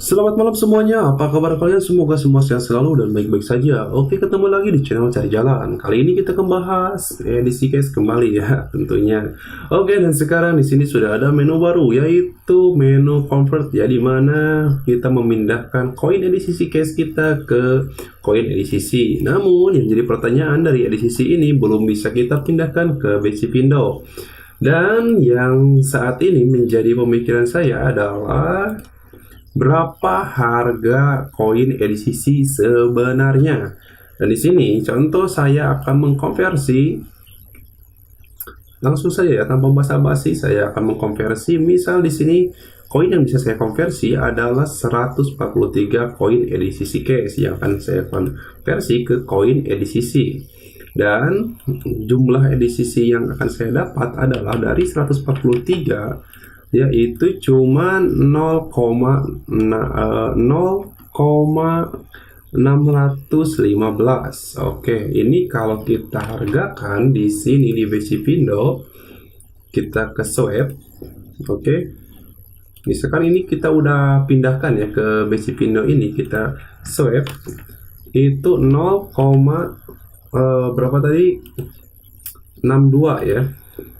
Selamat malam semuanya, apa kabar kalian? Semoga semua sehat selalu dan baik-baik saja. Oke, ketemu lagi di channel Cari Jalan. Kali ini kita akan bahas edisi case kembali ya, tentunya. Oke, dan sekarang di sini sudah ada menu baru, yaitu menu convert ya, di mana kita memindahkan koin edisi case kita ke koin edisi C. Namun, yang jadi pertanyaan dari edisi C ini belum bisa kita pindahkan ke BC Pindo. Dan yang saat ini menjadi pemikiran saya adalah berapa harga koin edisi C sebenarnya. Dan di sini contoh saya akan mengkonversi langsung saja ya, tanpa basa-basi saya akan mengkonversi. Misal di sini koin yang bisa saya konversi adalah 143 koin edisi C case yang akan saya konversi ke koin edisi C. Dan jumlah edisi C yang akan saya dapat adalah dari 143 yaitu cuma 0,615. Oke, ini kalau kita hargakan di sini di BC Pindo, kita ke swap. Oke. Misalkan ini kita udah pindahkan ya ke BC Pindo, ini kita swap itu 0, berapa tadi? 62 ya.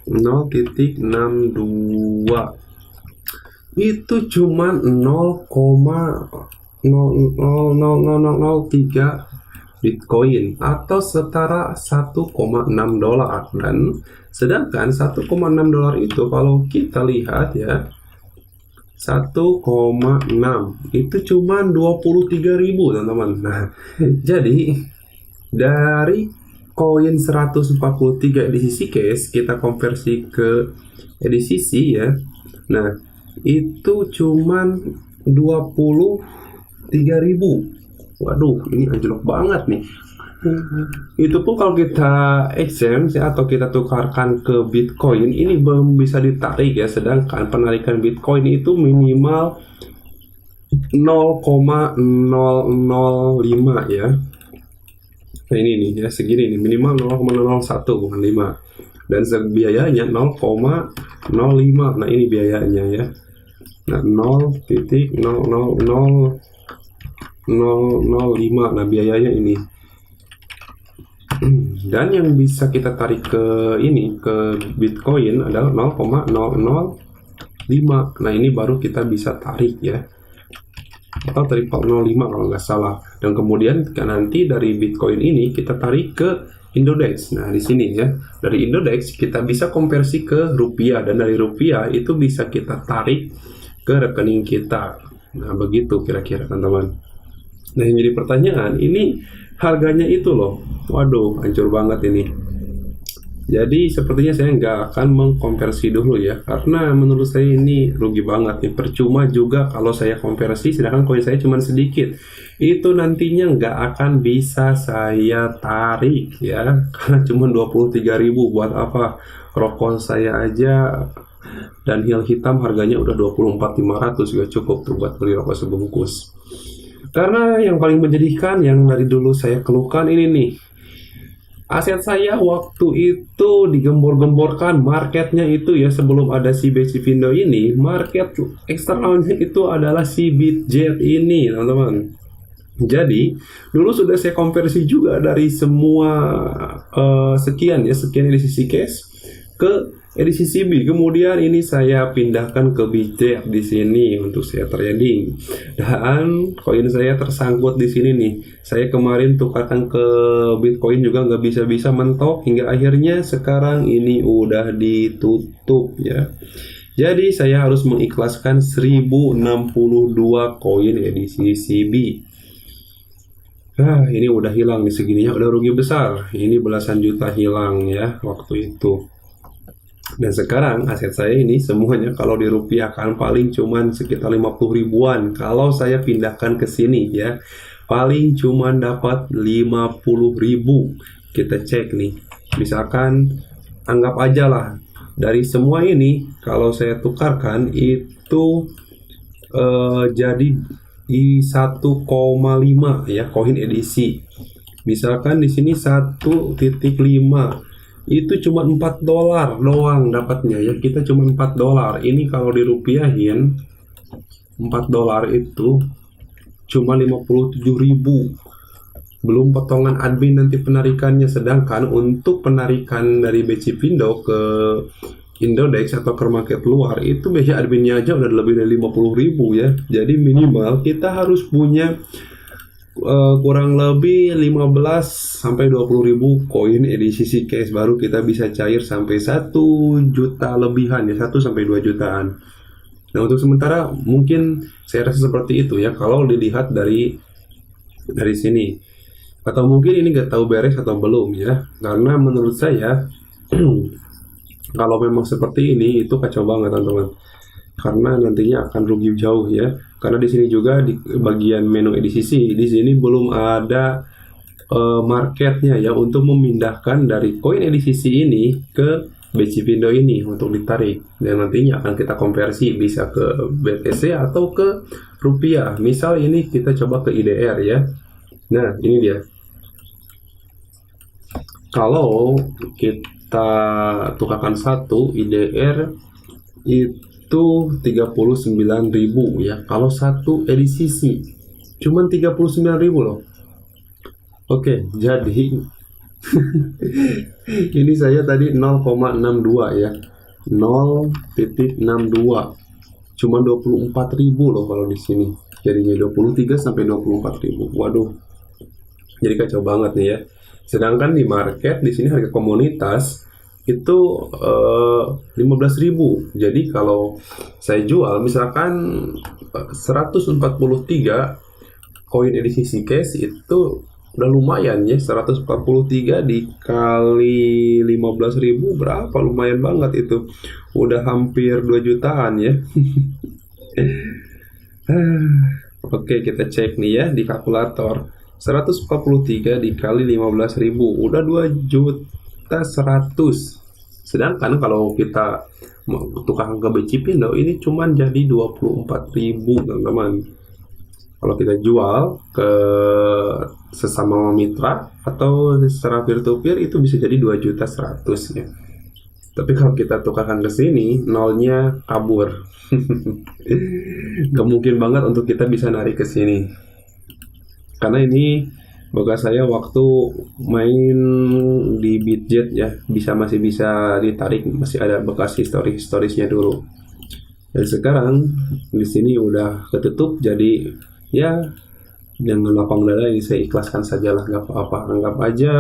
0,62 itu cuma 0,00003 Bitcoin atau setara 1,6 dolar. Dan sedangkan 1,6 dolar itu kalau kita lihat ya, 1,6 itu cuma 23.000 teman-teman. Nah, jadi dari koin 143 edisi C case kita konversi ke edisi C ya. Nah, itu cuman 23.000. Waduh, ini anjlok banget nih. Itu pun kalau kita exchange ya, atau kita tukarkan ke Bitcoin, ini belum bisa ditarik ya. Sedangkan penarikan Bitcoin itu minimal 0,005 ya. Nah, ini nih ya, segini nih, minimal 0,001 bukan 5. Dan biayanya 0,05. Nah, ini biayanya ya. Nah, 0,00005. Nah, biayanya ini. Dan yang bisa kita tarik ke ini, ke Bitcoin adalah 0,005. Nah, ini baru kita bisa tarik ya. Atau 0,05 kalau nggak salah. Dan kemudian nanti dari Bitcoin ini kita tarik ke Indodex. Nah, di sini ya, dari Indodex kita bisa konversi ke rupiah, dan dari rupiah itu bisa kita tarik ke rekening kita. Nah, begitu kira-kira teman-teman. Nah, yang jadi pertanyaan, ini harganya itu loh, waduh, hancur banget ini. Jadi sepertinya saya nggak akan mengkonversi dulu ya, karena menurut saya ini rugi banget nih. Percuma juga kalau saya konversi sedangkan koin saya cuma sedikit. Itu nantinya nggak akan bisa saya tarik ya, karena cuma 23.000. Buat apa? Rokok saya aja dan hil hitam harganya udah 24.500, gak cukup tuh buat beli rokok sebungkus. Karena yang paling menyedihkan yang dari dulu saya keluhkan ini nih, aset saya waktu itu digembor-gemborkan marketnya itu ya, sebelum ada si BC Pindo ini, market eksternalnya itu adalah si Bitget ini teman-teman. Jadi dulu sudah saya konversi juga dari semua sekian edisi case ke edisi CB. Kemudian ini saya pindahkan ke Bitget di sini untuk saya trading. Dan koin saya tersangkut di sini nih. Saya kemarin tukarkan ke Bitcoin juga nggak bisa-bisa, mentok hingga akhirnya sekarang ini udah ditutup ya. Jadi saya harus mengikhlaskan 1062 koin edisi CB. Ini udah hilang nih segininya, udah rugi besar. Ini belasan juta hilang ya waktu itu. Dan sekarang aset saya ini semuanya kalau dirupiahkan paling cuman sekitar 50 ribuan. Kalau saya pindahkan ke sini ya, paling cuman dapat 50 ribu. Kita cek nih, misalkan anggap aja lah dari semua ini kalau saya tukarkan itu jadi di 1,5 ya koin edisi. Misalkan di sini 1,5 itu cuma 4 dolar doang dapatnya ya, kita cuma 4 dolar. Ini kalau dirupiahin $4 itu cuma 57.000, belum potongan admin nanti penarikannya. Sedangkan untuk penarikan dari BC Pindo ke Indodex atau ke market luar itu biasanya adminnya aja udah lebih dari 50.000 ya. Jadi minimal kita harus punya kurang lebih 15 sampai 20.000 koin edisi Cash baru kita bisa cair sampai 1 juta lebihan ya, 1 sampai 2 jutaan. Nah, untuk sementara mungkin saya rasa seperti itu ya kalau dilihat dari sini. Atau mungkin ini nggak tahu beres atau belum ya. Karena menurut saya kalau memang seperti ini itu kacau banget teman-teman. Karena nantinya akan rugi jauh ya. Karena di sini juga di bagian menu edisi di sini belum ada marketnya ya untuk memindahkan dari koin edisi ini ke BC Pindo ini untuk ditarik, dan nantinya akan kita konversi bisa ke BTC atau ke rupiah. Misal ini kita coba ke IDR ya. Nah, ini dia. Kalau kita tukarkan 1 IDR itu 39.000 ya. Kalau 1 edisi cuman 39.000 loh. Oke, jadi ini saya tadi 0,62 ya, 0,62, cuma 24.000 loh kalau di sini. Jadinya 23 sampai 24.000. Waduh, jadi kacau banget nih ya. Sedangkan di market di sini harga komunitas itu 15.000. Jadi kalau saya jual misalkan 143 koin edisi Cash itu udah lumayan ya. 143 dikali 15.000 berapa, lumayan banget itu, udah hampir 2 jutaan ya. Oke, kita cek nih ya di kalkulator. 143 dikali 15.000 udah 2.100.000. Sedangkan kalau kita tukarkan ke BC Pindo ini cuman jadi 24.000 teman-teman. Kalau kita jual ke sesama mitra atau secara peer-to-peer itu bisa jadi 2.100.000 ya. Tapi kalau kita tukarkan ke sini, nolnya kabur. Gak mungkin banget untuk kita bisa narik ke sini. Karena ini bekas saya waktu main di Bitget ya, masih bisa ditarik, masih ada bekas historisnya dulu. Dan sekarang di sini udah ketutup, jadi ya jangan lapang dada, ini saya ikhlaskan sajalah, nggak apa-apa, anggap aja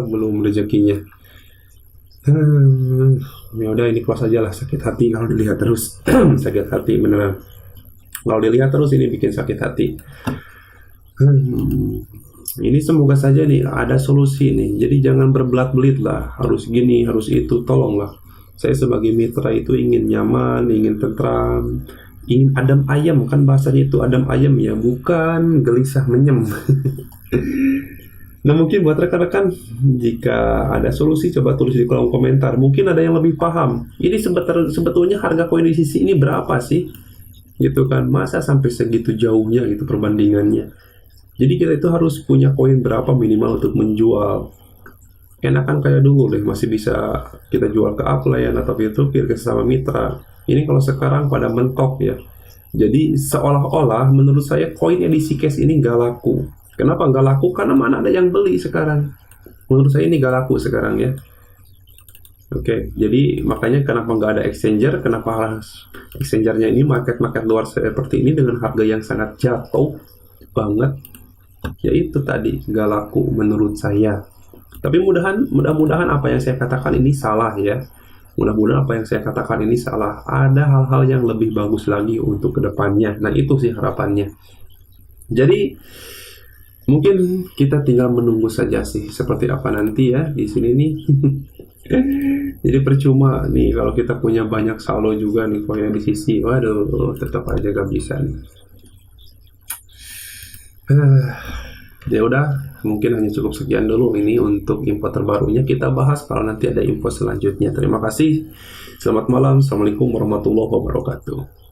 belum rezekinya. Ya udah, ini close aja lah. Sakit hati kalau dilihat terus. Sakit hati beneran kalau dilihat terus, ini bikin sakit hati. Ini semoga saja nih ada solusi nih. Jadi jangan berbelat-belit lah, harus gini, harus itu, tolonglah. Saya sebagai mitra itu ingin nyaman, ingin tentram, ingin adem ayam, kan bahasanya itu adem ayam ya, bukan gelisah menyem. Nah, mungkin buat rekan-rekan, jika ada solusi coba tulis di kolom komentar. Mungkin ada yang lebih paham. Ini sebetulnya harga koin di sisi ini berapa sih? Gitu kan, masa sampai segitu jauhnya gitu perbandingannya. Jadi kita itu harus punya koin berapa minimal untuk menjual. Enakan kayak dulu deh, masih bisa kita jual ke upline atau peer-to-peer ke sesama mitra. Ini kalau sekarang pada mentok ya. Jadi seolah-olah menurut saya koin edisi Cash ini gak laku. Kenapa gak laku? Karena mana ada yang beli sekarang. Menurut saya ini gak laku sekarang ya. Oke, jadi makanya kenapa gak ada exchanger, kenapa harus exchangernya ini market-market luar seperti ini dengan harga yang sangat jatuh banget. Ya itu tadi, gak laku menurut saya. Tapi mudah-mudahan apa yang saya katakan ini salah ya. Mudah-mudahan apa yang saya katakan ini salah. Ada hal-hal yang lebih bagus lagi untuk kedepannya. Nah, itu sih harapannya. Jadi mungkin kita tinggal menunggu saja sih seperti apa nanti ya di sini nih. Jadi percuma nih kalau kita punya banyak saldo juga nih koin di sisi. Waduh, tetap aja gak bisa nih. Ya udah, mungkin hanya cukup sekian dulu ini untuk info terbarunya. Kita bahas kalau nanti ada info selanjutnya. Terima kasih. Selamat malam. Assalamualaikum warahmatullahi wabarakatuh.